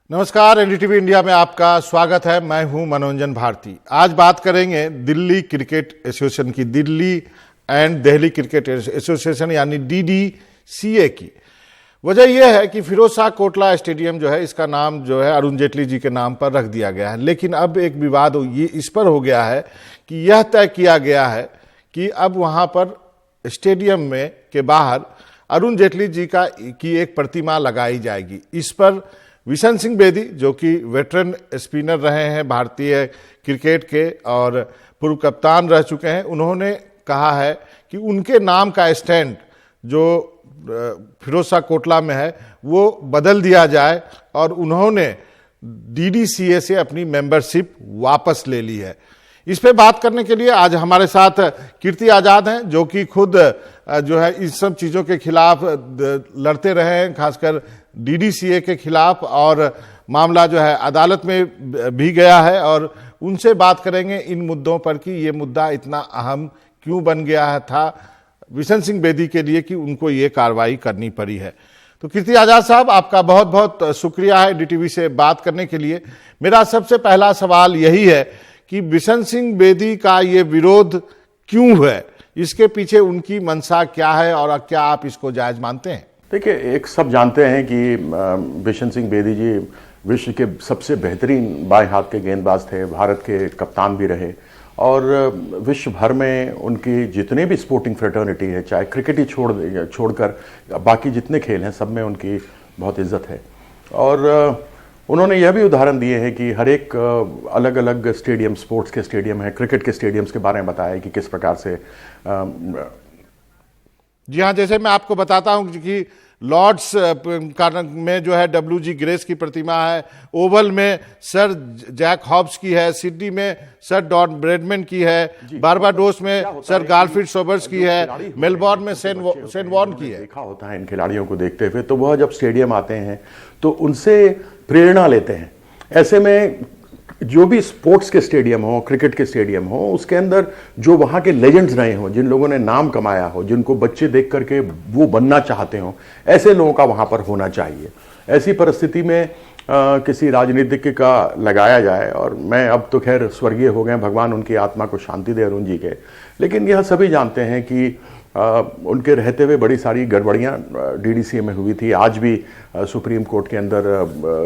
नमस्कार, NDTV India में आपका स्वागत है। मैं हूं मनोरंजन भारती। आज बात करेंगे दिल्ली क्रिकेट एसोसिएशन की, Delhi and Delhi cricket association यानी डीडीसीए की। वजह यह है कि फिरोज शाह कोटला स्टेडियम जो है, इसका नाम जो है अरुण जेटली जी के नाम पर रख दिया गया है। लेकिन अब एक विवाद ये इस पर हो गया है कि यह तय किया गया है कि अब वहां पर स्टेडियम में के बाहर अरुण जेटली जी की एक प्रतिमा लगाई जाएगी। इस पर बिशन सिंह बेदी, जो कि वेटरन स्पिनर रहे हैं भारतीय क्रिकेट के और पूर्व कप्तान रह चुके हैं, उन्होंने कहा है कि उनके नाम का स्टैंड जो फिरोज शाह कोटला में है वो बदल दिया जाए, और उन्होंने डीडीसीए से अपनी मेंबरशिप वापस ले ली है। इस पे बात करने के लिए आज हमारे साथ कीर्ति आजाद हैं, जो कि खुद जो है इस सब चीज़ों के खिलाफ लड़ते रहे हैं, खासकर डीडीसीए के खिलाफ, और मामला जो है अदालत में भी गया है। और उनसे बात करेंगे इन मुद्दों पर कि ये मुद्दा इतना अहम क्यों बन गया था बिशन सिंह बेदी के लिए कि उनको ये कार्रवाई करनी पड़ी है। तो कीर्ति आजाद साहब, आपका बहुत बहुत शुक्रिया है डीटीवी से बात करने के लिए। मेरा सबसे पहला सवाल यही है कि बिशन सिंह बेदी का ये विरोध क्यों है, इसके पीछे उनकी मंशा क्या है, और क्या आप इसको जायज मानते हैं? देखिए, एक सब जानते हैं कि बिशन सिंह बेदी जी विश्व के सबसे बेहतरीन बाएं हाथ के गेंदबाज थे, भारत के कप्तान भी रहे, और विश्व भर में उनकी जितने भी स्पोर्टिंग फ्रेटर्निटी है, चाहे क्रिकेट ही छोड़कर बाकी जितने खेल हैं, सब में उनकी बहुत इज्जत है। और उन्होंने यह भी उदाहरण दिए हैं कि हर एक अलग अलग स्टेडियम, स्पोर्ट्स के स्टेडियम है, क्रिकेट के स्टेडियम्स के बारे में बताया कि किस प्रकार से जी हाँ, जैसे मैं आपको बताता हूं कि लॉर्ड्स में जो है WG ग्रेस की प्रतिमा है, ओवल में सर जैक हॉब्स की है, सिडनी में सर डॉन ब्रैडमैन की है, बारबाडोस में सर गारफील्ड सोबर्स की है, मेलबॉर्न में सेन वॉन की है। देखा होता है इन खिलाड़ियों को देखते हुए, तो वह जब स्टेडियम आते हैं तो उनसे प्रेरणा लेते हैं। ऐसे में जो भी स्पोर्ट्स के स्टेडियम हो, क्रिकेट के स्टेडियम हो, उसके अंदर जो वहाँ के लेजेंड्स रहे हों, जिन लोगों ने नाम कमाया हो, जिनको बच्चे देख करके वो बनना चाहते हों, ऐसे लोगों का वहाँ पर होना चाहिए। ऐसी परिस्थिति में किसी राजनीतिज्ञ का लगाया जाए, और मैं अब तो खैर स्वर्गीय हो गए, भगवान उनकी आत्मा को शांति दे अरुण जी के, लेकिन यह सभी जानते हैं कि उनके रहते हुए बड़ी सारी गड़बड़ियाँ डीडीसीए में हुई थी। आज भी सुप्रीम कोर्ट के अंदर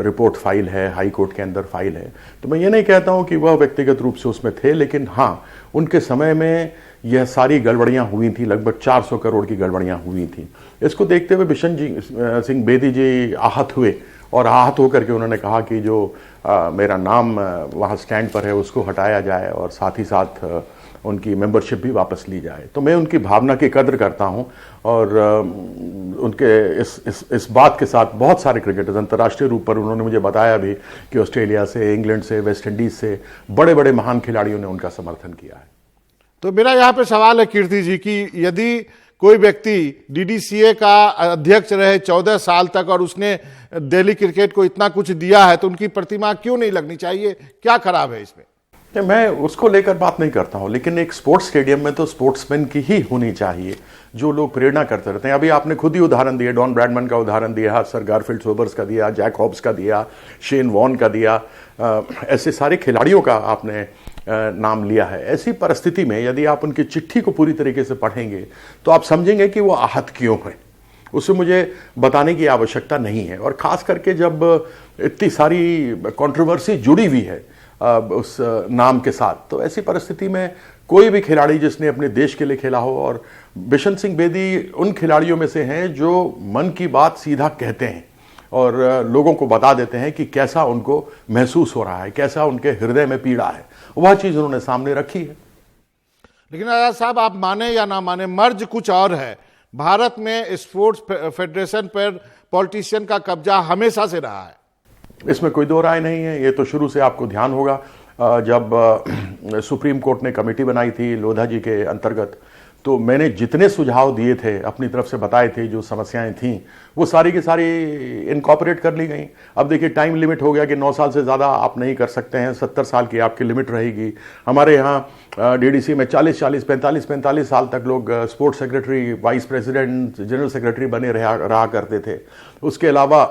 रिपोर्ट फाइल है, हाई कोर्ट के अंदर फाइल है। तो मैं ये नहीं कहता हूँ कि वह व्यक्तिगत रूप से उसमें थे, लेकिन हाँ, उनके समय में यह सारी गड़बड़ियाँ हुई थी, लगभग 400 करोड़ की गड़बड़ियाँ हुई थी। इसको देखते हुए बिशन सिंह बेदी जी आहत हुए, और आहत होकर के उन्होंने कहा कि जो मेरा नाम वहाँ स्टैंड पर है उसको हटाया जाए, और साथ ही साथ उनकी मेंबरशिप भी वापस ली जाए। तो मैं उनकी भावना की कद्र करता हूं, और उनके इस बात के साथ बहुत सारे क्रिकेटर्स अंतर्राष्ट्रीय रूप पर, उन्होंने मुझे बताया भी कि ऑस्ट्रेलिया से, इंग्लैंड से, वेस्ट इंडीज से बड़े बड़े महान खिलाड़ियों ने उनका समर्थन किया है। तो मेरा यहाँ पे सवाल है कीर्ति जी कि यदि कोई व्यक्ति डीडीसीए का अध्यक्ष रहे 14 साल तक, और उसने दिल्ली क्रिकेट को इतना कुछ दिया है, तो उनकी प्रतिमा क्यों नहीं लगनी चाहिए? क्या खराब है इसमें? मैं उसको लेकर बात नहीं करता हूं, लेकिन एक स्पोर्ट्स स्टेडियम में तो स्पोर्ट्समैन की ही होनी चाहिए, जो लोग प्रेरणा करते रहते हैं। अभी आपने खुद ही उदाहरण दिया, डॉन ब्रैडमैन का उदाहरण दिया, सर गारफील्ड सोबर्स का दिया, जैक हॉब्स का दिया, शेन वॉन का दिया, ऐसे सारे खिलाड़ियों का आपने नाम लिया है। ऐसी परिस्थिति में यदि आप उनकी चिट्ठी को पूरी तरीके से पढ़ेंगे तो आप समझेंगे कि वो आहत क्यों है। उससे मुझे बताने की आवश्यकता नहीं है, और खास करके जब इतनी सारी कंट्रोवर्सी जुड़ी हुई है उस नाम के साथ, तो ऐसी परिस्थिति में कोई भी खिलाड़ी जिसने अपने देश के लिए खेला हो, और बिशन सिंह बेदी उन खिलाड़ियों में से हैं जो मन की बात सीधा कहते हैं और लोगों को बता देते हैं कि कैसा उनको महसूस हो रहा है, कैसा उनके हृदय में पीड़ा है, वह चीज उन्होंने सामने रखी है। लेकिन आजाद साहब, आप माने या ना माने, मर्ज कुछ और है। भारत में स्पोर्ट्स फेडरेशन पर पॉलिटिशियन का कब्जा हमेशा से रहा है, इसमें कोई दो राय नहीं है। ये तो शुरू से आपको ध्यान होगा, जब सुप्रीम कोर्ट ने कमेटी बनाई थी लोधा जी के अंतर्गत, तो मैंने जितने सुझाव दिए थे, अपनी तरफ से बताए थे, जो समस्याएं थीं, वो सारी की सारी इनकॉर्पोरेट कर ली गई। अब देखिए टाइम लिमिट हो गया कि 9 साल से ज़्यादा आप नहीं कर सकते हैं, 70 साल की आपकी लिमिट रहेगी। हमारे यहाँ डीडीसी में 40-40, 45-45 साल तक लोग sports secretary, vice president, general secretary बने रहा करते थे। उसके अलावा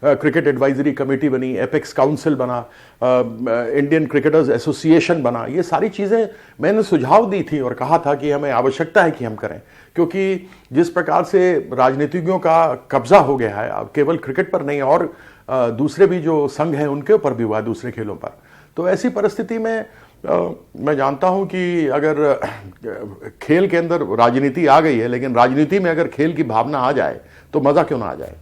क्रिकेट एडवाइजरी कमेटी बनी, एपेक्स काउंसिल बना, इंडियन क्रिकेटर्स एसोसिएशन बना। ये सारी चीज़ें मैंने सुझाव दी थी और कहा था कि हमें आवश्यकता है कि हम करें, क्योंकि जिस प्रकार से राजनीतिज्ञों का कब्जा हो गया है, अब केवल क्रिकेट पर नहीं और दूसरे भी जो संघ हैं उनके ऊपर भी हुआ है, दूसरे खेलों पर। तो ऐसी परिस्थिति में मैं जानता हूं कि अगर खेल के अंदर राजनीति आ गई है, लेकिन राजनीति में अगर खेल की भावना आ जाए तो मजा क्यों ना आ जाए।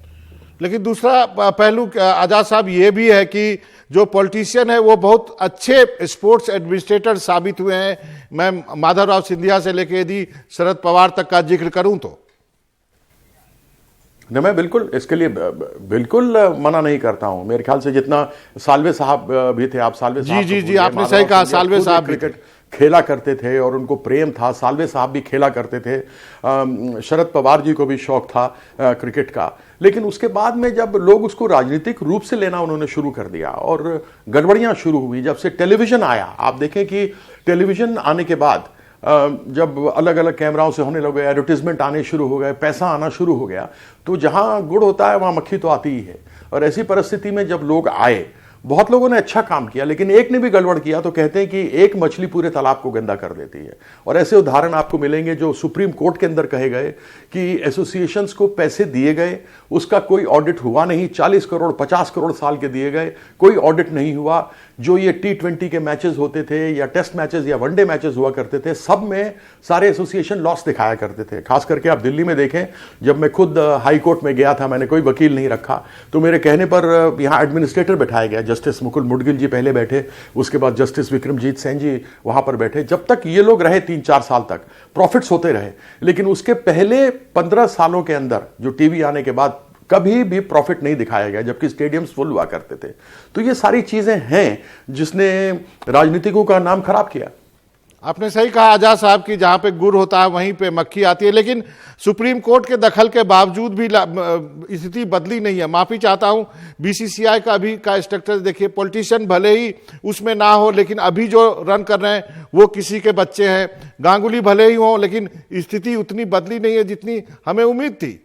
लेकिन दूसरा पहलू आजाद साहब ये भी है कि जो पॉलिटिशियन है वो बहुत अच्छे स्पोर्ट्स एडमिनिस्ट्रेटर साबित हुए हैं। मैं माधवराव सिंधिया से लेकर यदि शरद पवार तक का जिक्र करूं तो नहीं, मैं बिल्कुल इसके लिए बिल्कुल मना नहीं करता हूं। मेरे ख्याल से जितना साल्वे साहब भी थे, आप साल्वे साहब जी आपने सही कहा, साल्वे साहब क्रिकेट खेला करते थे और उनको प्रेम था। साल्वे साहब भी खेला करते थे। शरद पवार जी को भी शौक था क्रिकेट का। लेकिन उसके बाद में जब लोग उसको राजनीतिक रूप से लेना उन्होंने शुरू कर दिया और गड़बड़ियां शुरू हुई, जब से टेलीविजन आया, आप देखें कि टेलीविजन आने के बाद जब अलग अलग कैमराओं से होने लगे, एडवर्टीजमेंट आने शुरू हो गए, पैसा आना शुरू हो गया, तो जहां गुड़ होता है वहां मक्खी तो आती ही है। और ऐसी परिस्थिति में जब लोग आए, बहुत लोगों ने अच्छा काम किया, लेकिन एक ने भी गड़बड़ किया तो कहते हैं कि एक मछली पूरे तालाब को गंदा कर देती है। और ऐसे उदाहरण आपको मिलेंगे जो सुप्रीम कोर्ट के अंदर कहे गए कि एसोसिएशंस को पैसे दिए गए, उसका कोई ऑडिट हुआ नहीं। 40 करोड़ 50 करोड़ साल के दिए गए, कोई ऑडिट नहीं हुआ। जो ये T20 के मैचेस होते थे या टेस्ट मैचेस या वनडे मैचेस हुआ करते थे, सब में सारे एसोसिएशन लॉस दिखाया करते थे। खास करके आप दिल्ली में देखें, जब मैं खुद हाई कोर्ट में गया था, मैंने कोई वकील नहीं रखा, तो मेरे कहने पर यहाँ एडमिनिस्ट्रेटर बिठाया गया। जस्टिस मुकुल मुडगिल जी पहले बैठे, उसके बाद जस्टिस विक्रमजीत सेन जी वहां पर बैठे। जब तक ये लोग रहे 3-4 साल तक प्रॉफिट्स होते रहे, लेकिन उसके पहले 15 सालों के अंदर जो टीवी आने के बाद कभी भी प्रॉफिट नहीं दिखाया गया, जबकि स्टेडियम्स फुल हुआ करते थे। तो ये सारी चीजें हैं जिसने राजनीतिकों का नाम खराब किया। आपने सही कहा आजाद साहब कि जहां पे गुड़ होता है वहीं पे मक्खी आती है। लेकिन सुप्रीम कोर्ट के दखल के बावजूद भी स्थिति बदली नहीं है। माफी चाहता हूं, बीसीसीआई का अभी का स्ट्रक्चर देखिए, पॉलिटिशियन भले ही उसमें ना हो, लेकिन अभी जो रन कर रहे हैं वो किसी के बच्चे हैं। गांगुली भले ही हो, लेकिन स्थिति उतनी बदली नहीं है जितनी हमें उम्मीद थी।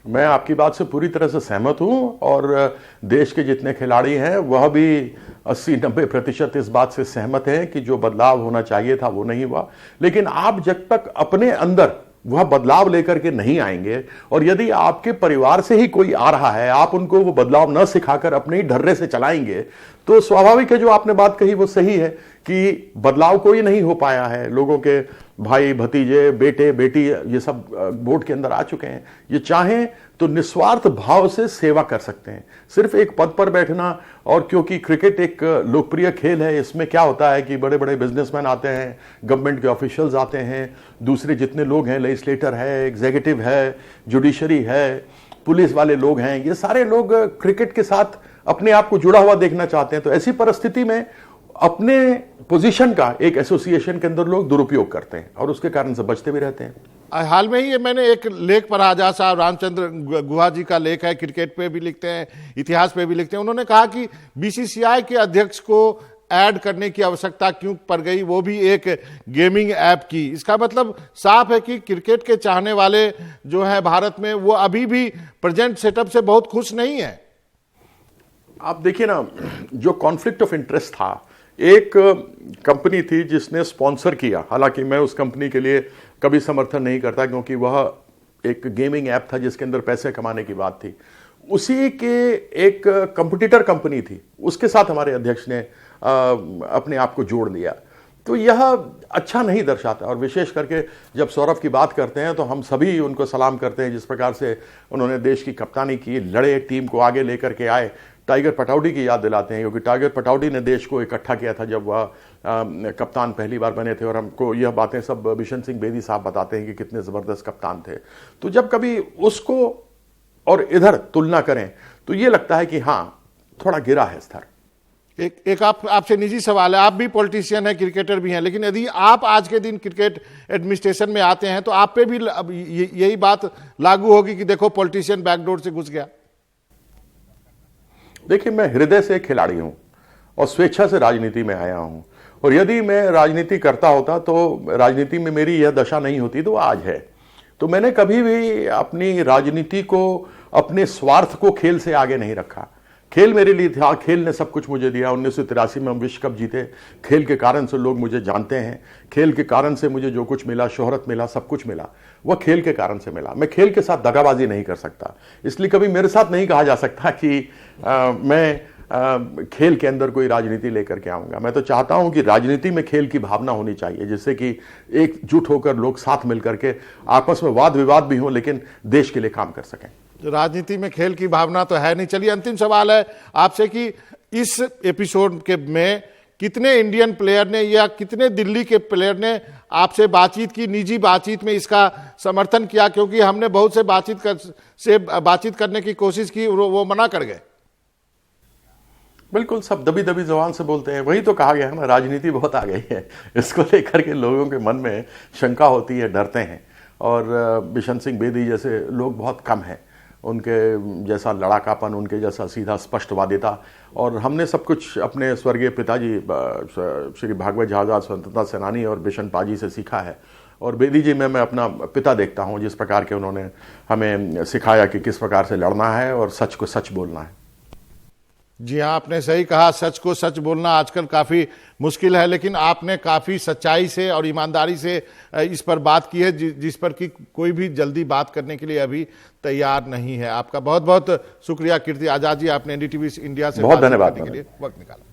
मैं आपकी बात से पूरी तरह से सहमत हूं और देश के जितने खिलाड़ी हैं वह भी 80-90% इस बात से सहमत हैं कि जो बदलाव होना चाहिए था वो नहीं हुआ। लेकिन आप जब तक अपने अंदर वह बदलाव लेकर के नहीं आएंगे, और यदि आपके परिवार से ही कोई आ रहा है, आप उनको वो बदलाव न सिखाकर अपने ही ढर्रे से चलाएंगे, तो स्वाभाविक है जो आपने बात कही वो सही है कि बदलाव कोई नहीं हो पाया है। लोगों के भाई भतीजे बेटे बेटी ये सब बोर्ड के अंदर आ चुके हैं। ये चाहें तो निस्वार्थ भाव से सेवा कर सकते हैं। सिर्फ एक पद पर बैठना, और क्योंकि क्रिकेट एक लोकप्रिय खेल है, इसमें क्या होता है कि बड़े बड़े बिजनेसमैन आते हैं, गवर्नमेंट के ऑफिशियल्स आते हैं, दूसरे जितने लोग हैं, लेजिस्लेटर है, एग्जीक्यूटिव है, जुडिशरी है, पुलिस वाले लोग हैं, ये सारे लोग क्रिकेट के साथ अपने आप को जुड़ा हुआ देखना चाहते हैं। तो ऐसी परिस्थिति में अपने पोजीशन का एक एसोसिएशन के अंदर लोग दुरुपयोग करते हैं और उसके कारण से बचते भी रहते हैं। हाल में ही मैंने एक लेख पढ़ा, आजाद साहब रामचंद्र गुहा जी का लेख है, क्रिकेट पे भी लिखते हैं, इतिहास पे भी लिखते हैं। उन्होंने कहा कि बीसीसीआई के अध्यक्ष को ऐड करने की आवश्यकता क्यों पड़ गई, वो भी एक गेमिंग ऐप की। इसका मतलब साफ है कि क्रिकेट के चाहने वाले जो है भारत में, वो अभी भी प्रेजेंट सेटअप से बहुत खुश नहीं है। आप देखिए ना, जो कॉन्फ्लिक्ट ऑफ इंटरेस्ट था, एक कंपनी थी जिसने स्पॉन्सर किया, हालांकि मैं उस कंपनी के लिए कभी समर्थन नहीं करता क्योंकि वह एक गेमिंग ऐप था जिसके अंदर पैसे कमाने की बात थी। उसी के एक कंपटीटर कंपनी थी, उसके साथ हमारे अध्यक्ष ने अपने आप को जोड़ लिया। तो यह अच्छा नहीं दर्शाता। और विशेष करके जब सौरभ की बात करते हैं तो हम सभी उनको सलाम करते हैं, जिस प्रकार से उन्होंने देश की कप्तानी की, लड़े, टीम को आगे लेकर के आए। टाइगर पटौडी की याद दिलाते हैं क्योंकि टाइगर पटौडी ने देश को इकट्ठा किया था जब वह कप्तान पहली बार बने थे। और हमको यह बातें सब बिशन सिंह बेदी साहब बताते हैं कि कितने ज़बरदस्त कप्तान थे। तो जब कभी उसको और इधर तुलना करें तो ये लगता है कि हाँ, थोड़ा गिरा है स्तर। एक आपसे निजी सवाल है, आप भी पॉलिटिशियन हैं, क्रिकेटर भी हैं, लेकिन यदि आप आज के दिन क्रिकेट एडमिनिस्ट्रेशन में आते हैं तो आप पे भी अब यही बात लागू होगी कि देखो पॉलिटिशियन बैकडोर से घुस गया। देखिए, मैं हृदय से एक खिलाड़ी हूं और स्वेच्छा से राजनीति में आया हूं, और यदि मैं राजनीति करता होता तो राजनीति में मेरी यह दशा नहीं होती तो आज है। तो मैंने कभी भी अपनी राजनीति को, अपने स्वार्थ को खेल से आगे नहीं रखा। खेल मेरे लिए था, खेल ने सब कुछ मुझे दिया। 1983 में हम विश्व कप जीते, खेल के कारण से लोग मुझे जानते हैं, खेल के कारण से मुझे जो कुछ मिला, शोहरत मिला, सब कुछ मिला, वह खेल के कारण से मिला। मैं खेल के साथ दगाबाजी नहीं कर सकता, इसलिए कभी मेरे साथ नहीं कहा जा सकता कि मैं खेल के अंदर कोई राजनीति लेकर के आऊंगा। मैं तो चाहता हूं कि राजनीति में खेल की भावना होनी चाहिए, जिससे कि एकजुट होकर लोग साथ मिलकर के आपस में वाद विवाद भी हो, लेकिन देश के लिए काम कर सकें। राजनीति में खेल की भावना तो है नहीं। चलिए, अंतिम सवाल है आपसे कि इस एपिसोड के में कितने इंडियन प्लेयर ने या कितने दिल्ली के प्लेयर ने आपसे बातचीत की, निजी बातचीत में इसका समर्थन किया? क्योंकि हमने बहुत से बातचीत करने की कोशिश की, वो मना कर गए। बिल्कुल, सब दबी दबी जबान से बोलते हैं। वही तो कहा गया है ना, राजनीति बहुत आ गई है, इसको लेकर के लोगों के मन में शंका होती है, डरते हैं। और बिशन सिंह बेदी जैसे लोग बहुत कम हैं, उनके जैसा लड़ाकापन, उनके जैसा सीधा स्पष्टवादिता। और हमने सब कुछ अपने स्वर्गीय पिताजी श्री भागवत झाझा, स्वतंत्रता सेनानी और बिशन पाजी से सीखा है। और बेदी जी में मैं अपना पिता देखता हूँ, जिस प्रकार के उन्होंने हमें सिखाया कि किस प्रकार से लड़ना है और सच को सच बोलना है। जी हाँ, आपने सही कहा, सच को सच बोलना आजकल काफी मुश्किल है, लेकिन आपने काफी सच्चाई से और ईमानदारी से इस पर बात की है, जिस पर कि कोई भी जल्दी बात करने के लिए अभी तैयार नहीं है। आपका बहुत बहुत शुक्रिया कीर्ति आजाद जी, आपने एनडीटीवी इंडिया से बहुत धन्यवाद के लिए वक्त निकाला।